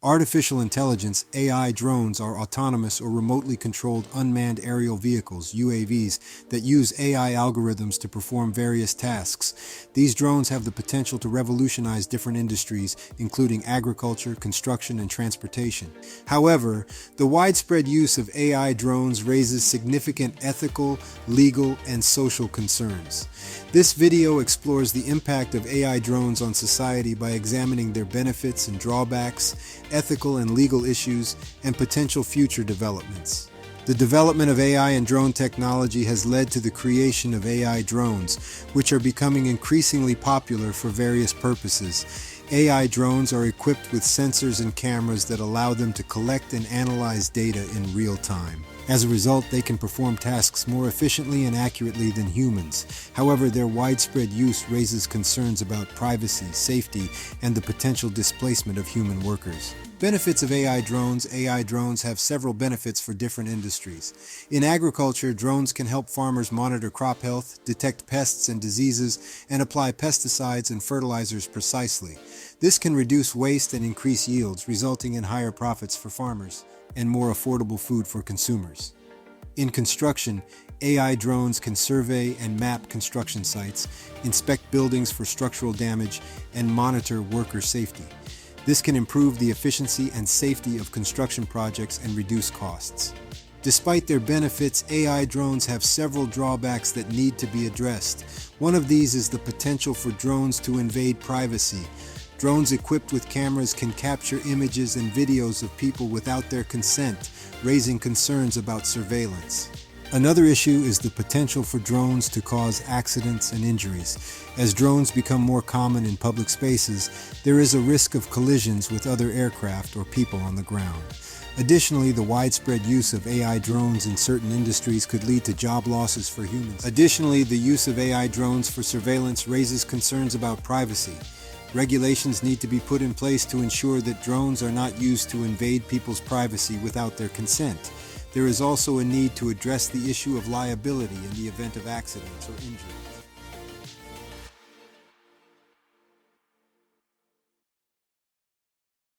Artificial intelligence (AI) drones are autonomous or remotely controlled unmanned aerial vehicles (UAVs) that use AI algorithms to perform various tasks. These drones have the potential to revolutionize different industries, including agriculture, construction, and transportation. However, the widespread use of AI drones raises significant ethical, legal, and social concerns. This video explores the impact of AI drones on society by examining their benefits and drawbacks, ethical and legal issues, and potential future developments. The development of AI and drone technology has led to the creation of AI drones, which are becoming increasingly popular for various purposes. AI drones are equipped with sensors and cameras that allow them to collect and analyze data in real time. As a result, they can perform tasks more efficiently and accurately than humans. However, their widespread use raises concerns about privacy, safety, and the potential displacement of human workers. Benefits of AI drones. AI drones have several benefits for different industries. In agriculture, drones can help farmers monitor crop health, detect pests and diseases, and apply pesticides and fertilizers precisely. This can reduce waste and increase yields, resulting in higher profits for farmers and more affordable food for consumers. In construction, AI drones can survey and map construction sites, inspect buildings for structural damage, and monitor worker safety. This can improve the efficiency and safety of construction projects and reduce costs. Despite their benefits, AI drones have several drawbacks that need to be addressed. One of these is the potential for drones to invade privacy. Drones equipped with cameras can capture images and videos of people without their consent, raising concerns about surveillance. Another issue is the potential for drones to cause accidents and injuries. As drones become more common in public spaces, there is a risk of collisions with other aircraft or people on the ground. Additionally, the widespread use of AI drones in certain industries could lead to job losses for humans. Additionally, the use of AI drones for surveillance raises concerns about privacy. Regulations need to be put in place to ensure that drones are not used to invade people's privacy without their consent. There is also a need to address the issue of liability in the event of accidents or injury.